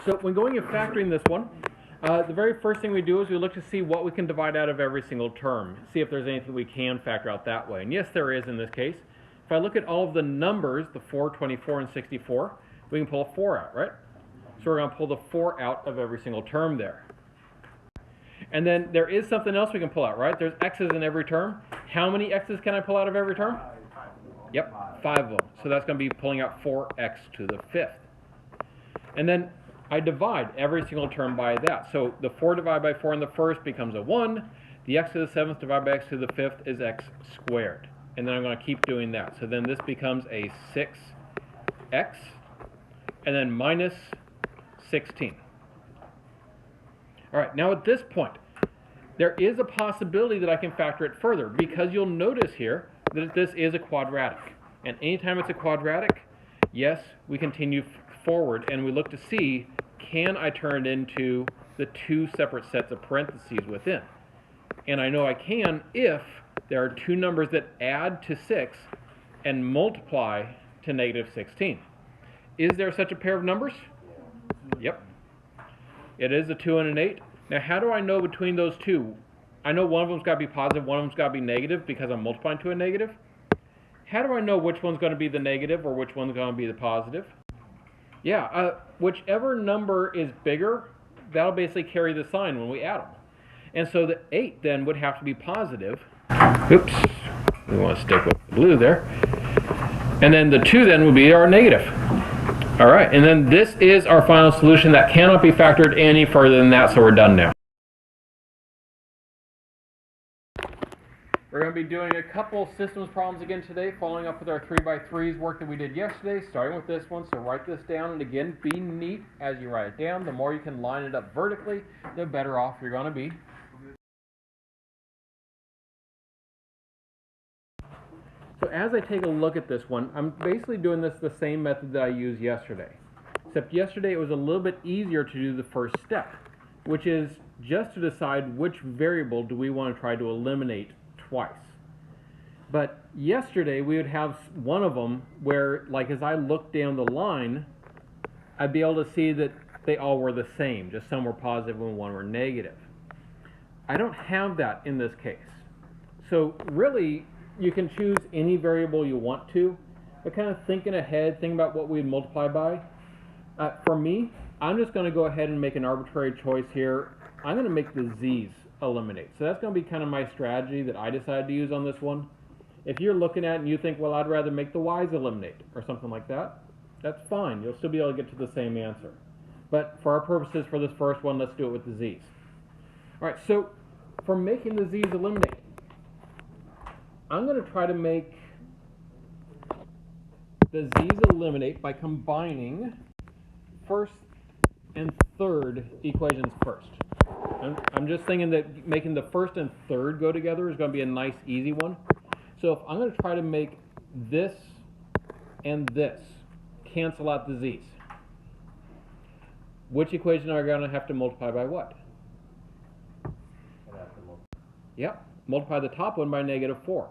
So when going and factoring this one, the very first thing we do is we look to see what we can divide out of every single term, see if there's anything we can factor out that way. And yes, there is in this case. If I look at all of the numbers, the 4, 24, and 64, we can pull a 4 out, right? So we're going to pull the 4 out of every single term there. And then there is something else we can pull out, right? There's x's in every term. How many x's can I pull out of every term? Yep, 5 of them. So that's going to be pulling out 4x to the 5th. And then I divide every single term by that. So the 4 divided by 4 in the first becomes a 1. The x to the 7th divided by x to the 5th is x squared. And then I'm going to keep doing that. So then this becomes a 6x and then minus 16. All right, now at this point, there is a possibility that I can factor it further, because you'll notice here that this is a quadratic. And anytime it's a quadratic, yes, we continue forward and we look to see, can I turn it into the 2 separate sets of parentheses within? And I know I can if there are 2 numbers that add to 6 and multiply to negative 16. Is there such a pair of numbers? Yep. It is a 2 and an 8. Now, how do I know between those two? I know one of them's got to be positive, one of them's got to be negative because I'm multiplying to a negative. How do I know which one's going to be the negative or which one's going to be the positive? Yeah, whichever number is bigger, that'll basically carry the sign when we add them. And so the 8 then would have to be positive. Oops, we want to stick with the blue there. And then the 2 then would be our negative. All right, and then this is our final solution that cannot be factored any further than that, so we're done now. We're going to be doing a couple systems problems again today, following up with our 3x3s work that we did yesterday, starting with this one. So write this down, and again, be neat as you write it down. The more you can line it up vertically, the better off you're going to be. So as I take a look at this one, I'm basically doing this the same method that I used yesterday. Except yesterday it was a little bit easier to do the first step, which is just to decide which variable do we want to try to eliminate twice. But yesterday we would have one of them where, like, as I looked down the line, I'd be able to see that they all were the same, just some were positive and one were negative. I don't have that in this case. So really, you can choose any variable you want to, but kind of thinking ahead, thinking about what we'd multiply by. For me, I'm just going to go ahead and make an arbitrary choice here. I'm going to make the z's eliminate. So that's going to be kind of my strategy that I decided to use on this one. If you're looking at it and you think, well, I'd rather make the y's eliminate or something like that, that's fine. You'll still be able to get to the same answer. But for our purposes for this first one, let's do it with the z's. All right, so for making the z's eliminate, I'm going to try to make the z's eliminate by combining first and third equations first. I'm just thinking that making the first and third go together is going to be a nice, easy one. So if I'm going to try to make this and this cancel out the z's, which equation are going to have to multiply by what? Yep, multiply the top one by negative 4.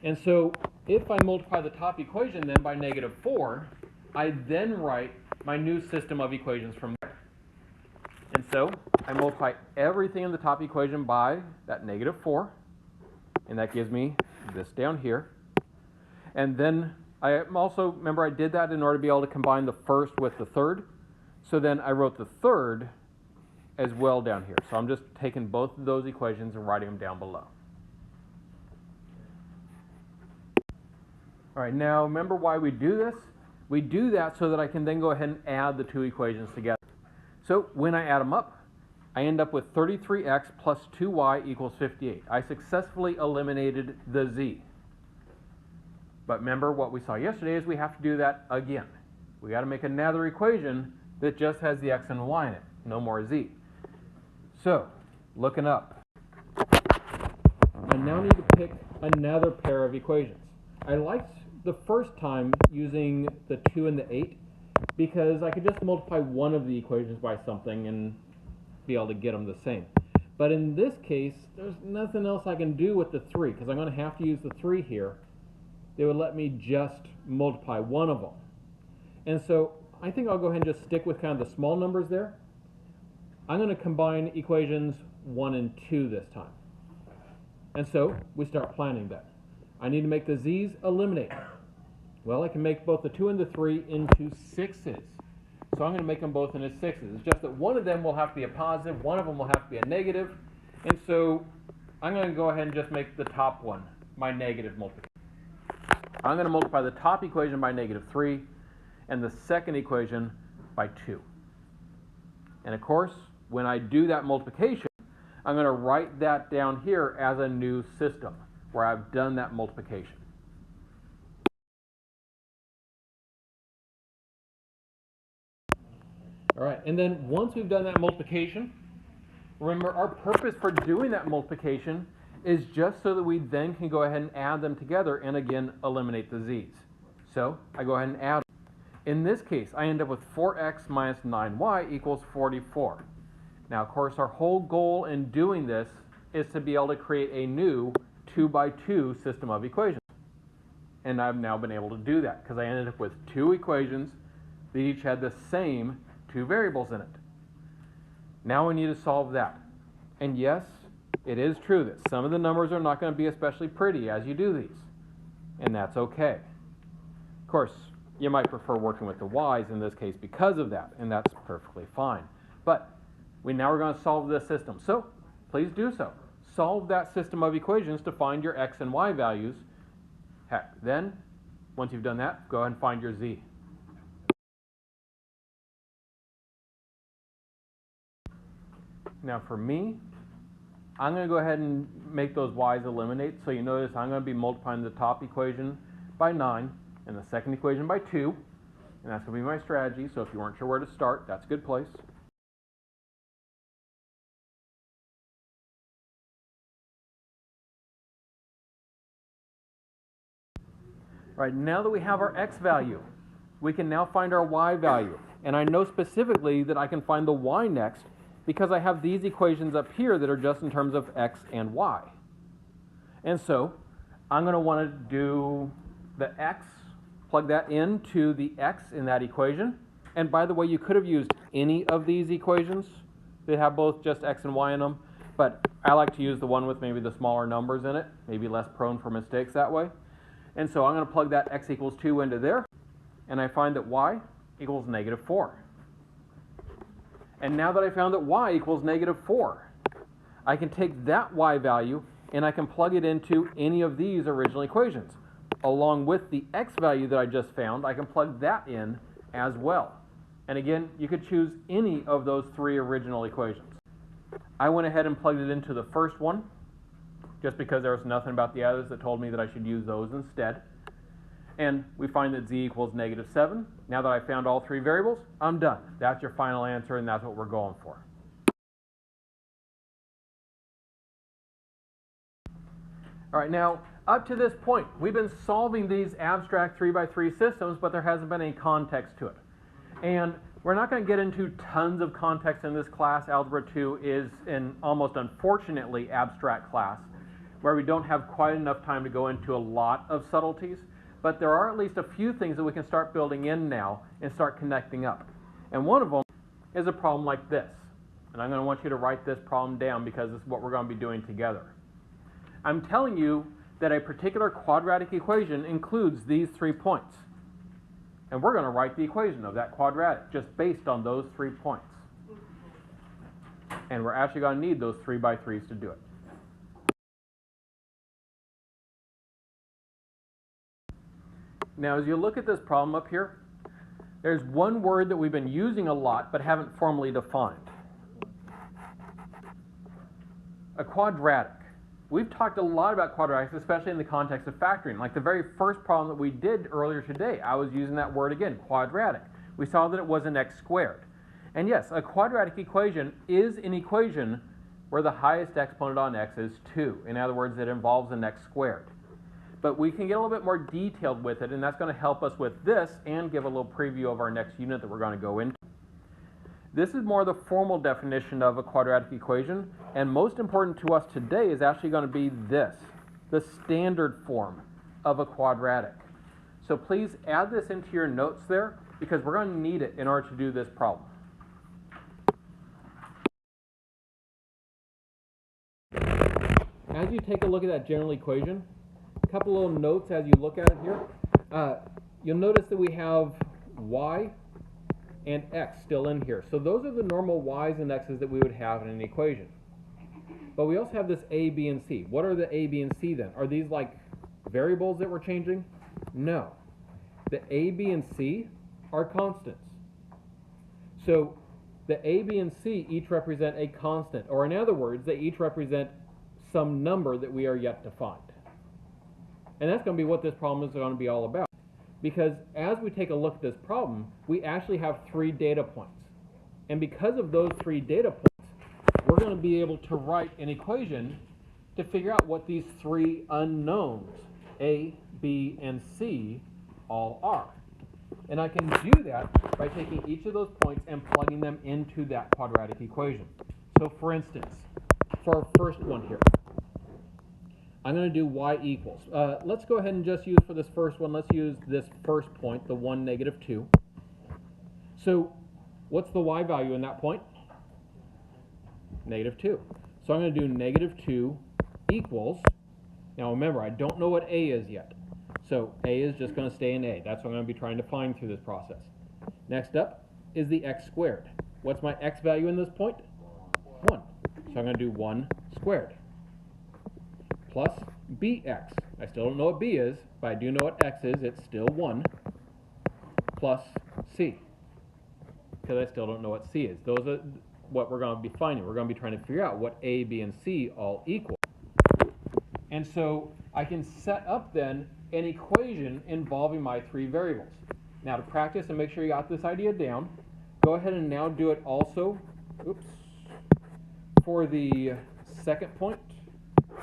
And so if I multiply the top equation then by negative 4, I then write my new system of equations from there. And so I multiply everything in the top equation by that negative 4, and that gives me this down here. And then I also, remember I did that in order to be able to combine the first with the third. So then I wrote the third as well down here. So I'm just taking both of those equations and writing them down below. All right, now remember why we do this? We do that so that I can then go ahead and add the two equations together. So when I add them up, I end up with 33x plus 2y equals 58. I successfully eliminated the z. But remember what we saw yesterday is we have to do that again. We got to make another equation that just has the x and y in it, no more z. So, looking up, I now need to pick another pair of equations. I liked the first time using the 2 and the 8 because I could just multiply one of the equations by something and be able to get them the same. But in this case, there's nothing else I can do with the 3 because I'm going to have to use the 3 here. They would let me just multiply one of them. And so I think I'll go ahead and just stick with kind of the small numbers there. I'm going to combine equations 1 and 2 this time. And so we start planning that. I need to make the z's eliminate. Well, I can make both the 2 and the 3 into 6's. So I'm going to make them both into 6's. It's just that one of them will have to be a positive, one of them will have to be a negative. And so I'm going to go ahead and just make the top one my negative multiplication. I'm going to multiply the top equation by -3 and the second equation by 2. And of course, when I do that multiplication, I'm going to write that down here as a new system where I've done that multiplication. All right, and then once we've done that multiplication, remember our purpose for doing that multiplication is just so that we then can go ahead and add them together and again eliminate the z's. So I go ahead and add them. In this case, I end up with 4x minus 9y equals 44. Now, of course, our whole goal in doing this is to be able to create a new 2 by 2 system of equations. And I've now been able to do that because I ended up with 2 equations that each had the same 2 variables in it. Now we need to solve that. And yes, it is true that some of the numbers are not going to be especially pretty as you do these. And that's okay. Of course, you might prefer working with the y's in this case because of that, and that's perfectly fine. But now we're going to solve this system. So please do so. Solve that system of equations to find your x and y values. Heck, then, once you've done that, go ahead and find your z. Now for me, I'm going to go ahead and make those y's eliminate. So you notice I'm going to be multiplying the top equation by 9 and the second equation by 2. And that's going to be my strategy. So if you weren't sure where to start, that's a good place. All right, now that we have our x value, we can now find our y value. And I know specifically that I can find the y next because I have these equations up here that are just in terms of x and y. And so I'm going to want to do the x, plug that into the x in that equation. And by the way, you could have used any of these equations that have both just x and y in them, but I like to use the one with maybe the smaller numbers in it, maybe less prone for mistakes that way. And so I'm going to plug that x equals 2 into there, and I find that y equals -4. And now that I found that y equals -4, I can take that y value and I can plug it into any of these original equations. Along with the x value that I just found, I can plug that in as well. And again, you could choose any of those 3 original equations. I went ahead and plugged it into the first one, just because there was nothing about the others that told me that I should use those instead. And we find that z equals -7. Now that I found all 3 variables, I'm done. That's your final answer, and that's what we're going for. All right, now, up to this point, we've been solving these abstract 3 by 3 systems, but there hasn't been any context to it. And we're not going to get into tons of context in this class. Algebra 2 is an almost unfortunately abstract class, where we don't have quite enough time to go into a lot of subtleties, but there are at least a few things that we can start building in now and start connecting up. And one of them is a problem like this. And I'm going to want you to write this problem down because this is what we're going to be doing together. I'm telling you that a particular quadratic equation includes these 3 points. And we're going to write the equation of that quadratic just based on those 3 points. And we're actually going to need those 3 by 3s to do it. Now, as you look at this problem up here, there's one word that we've been using a lot but haven't formally defined. A quadratic. We've talked a lot about quadratics, especially in the context of factoring. Like the very first problem that we did earlier today, I was using that word again, quadratic. We saw that it was an x squared. And yes, a quadratic equation is an equation where the highest exponent on x is 2. In other words, it involves an x squared. But we can get a little bit more detailed with it, and that's going to help us with this and give a little preview of our next unit that we're going to go into. This is more the formal definition of a quadratic equation, and most important to us today is actually going to be this, the standard form of a quadratic. So please add this into your notes there because we're going to need it in order to do this problem. As you take a look at that general equation, a couple little notes as you look at it here. You'll notice that we have y and x still in here. So those are the normal y's and x's that we would have in an equation. But we also have this a, b, and c. What are the a, b, and c then? Are these like variables that we're changing? No. The a, b, and c are constants. So the a, b, and c each represent a constant, or in other words, they each represent some number that we are yet to find. And that's going to be what this problem is going to be all about. Because as we take a look at this problem, we actually have 3 data points. And because of those 3 data points, we're going to be able to write an equation to figure out what these 3 unknowns, a, b, and c, all are. And I can do that by taking each of those points and plugging them into that quadratic equation. So for instance, for our first one here, I'm going to do y equals. Let's go ahead and just use for this first one, let's use this first point, the 1, negative 2. So what's the y value in that point? Negative 2. So I'm going to do negative 2 equals, now remember, I don't know what a is yet. So a is just going to stay in a. That's what I'm going to be trying to find through this process. Next up is the x squared. What's my x value in this point? 1. So I'm going to do 1 squared. Plus bx. I still don't know what b is, but I do know what x is. It's still 1. Plus c. Because I still don't know what c is. Those are what we're going to be finding. We're going to be trying to figure out what a, b, and c all equal. And so I can set up then an equation involving my 3 variables. Now to practice and make sure you got this idea down, go ahead and now do it also, for the second point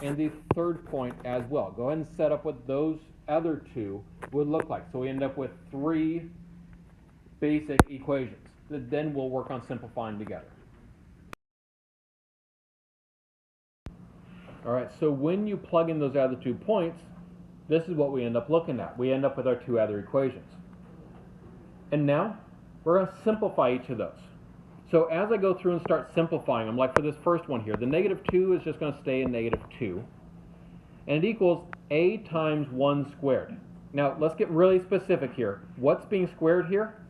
and the third point as well. Go ahead and set up what those other 2 would look like. So we end up with 3 basic equations that then we'll work on simplifying together. All right, so when you plug in those other 2 points, this is what we end up looking at. We end up with our 2 other equations. And now we're going to simplify each of those. So as I go through and start simplifying them, like for this first one here, the negative 2 is just going to stay in negative 2. And it equals a times 1 squared. Now let's get really specific here. What's being squared here?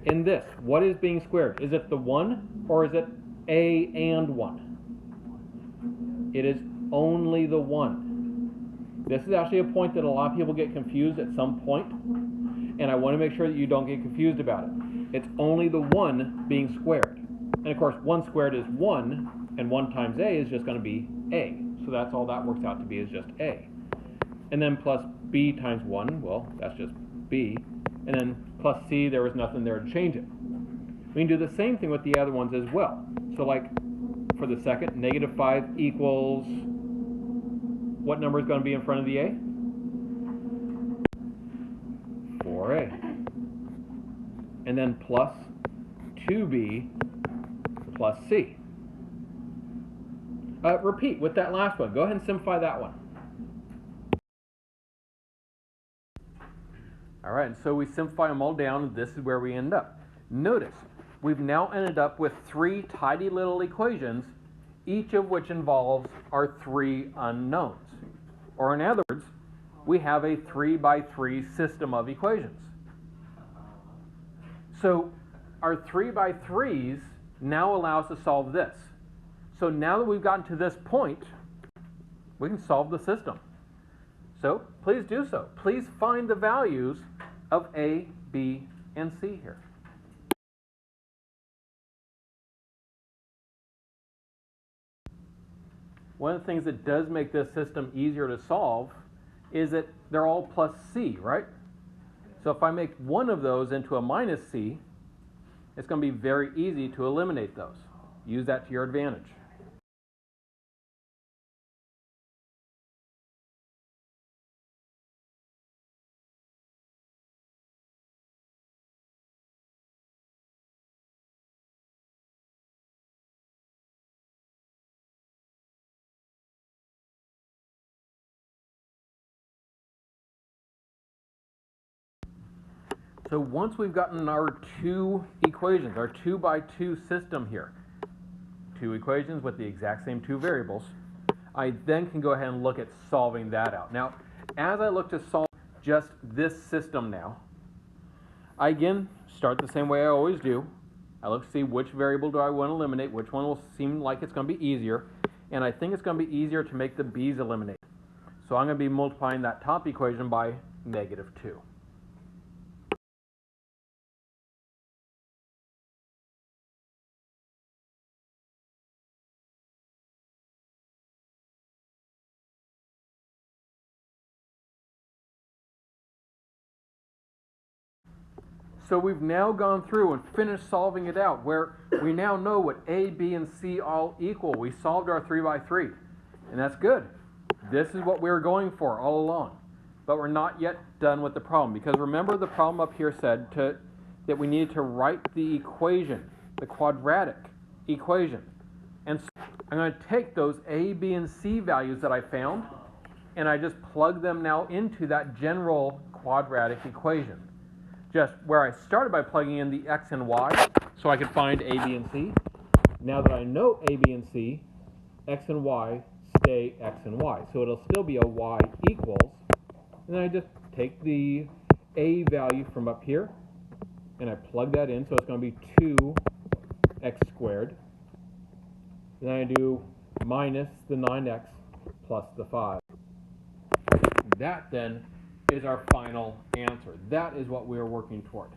In this, what is being squared? Is it the 1 or is it a and 1? It is only the 1. This is actually a point that a lot of people get confused at some point, and I want to make sure that you don't get confused about it. It's only the 1 being squared. And of course, 1 squared is 1, and 1 times a is just going to be a. So that's all that works out to be, is just a. And then plus b times 1, well, that's just b. And then plus c, there was nothing there to change it. We can do the same thing with the other ones as well. So like for the second, negative 5 equals, what number is going to be in front of the a? 4a. And then plus 2b plus c. Repeat with that last one. Go ahead and simplify that one. All right, and so we simplify them all down, and this is where we end up. Notice, we've now ended up with 3 tidy little equations, each of which involves our 3 unknowns. Or in other words, we have a 3 by 3 system of equations. So our 3 by 3s now allow us to solve this. So now that we've gotten to this point, we can solve the system. So please do so. Please find the values of a, b, and c here. One of the things that does make this system easier to solve is that they're all plus c, right? So if I make one of those into a minus c, it's going to be very easy to eliminate those. Use that to your advantage. So once we've gotten our two equations, our 2 by 2 system here, two equations with the exact same two variables, I then can go ahead and look at solving that out. Now, as I look to solve just this system now, I again start the same way I always do. I look to see which variable do I want to eliminate, which one will seem like it's going to be easier, and I think it's going to be easier to make the b's eliminate. So I'm going to be multiplying that top equation by -2. So we've now gone through and finished solving it out, where we now know what A, B, and C all equal. We solved our 3 by 3, and that's good. This is what we were going for all along. But we're not yet done with the problem, because remember the problem up here said that we needed to write the equation, the quadratic equation. And so I'm going to take those A, B, and C values that I found, and I just plug them now into that general quadratic equation. Just where I started by plugging in the x and y, so I could find A, B, and C. Now that I know A, B, and C, x and y stay x and y. So it'll still be a y equals, and then I just take the A value from up here, and I plug that in, so it's going to be 2x squared. Then I do minus the 9x plus the 5. That then is our final answer. That is what we are working toward.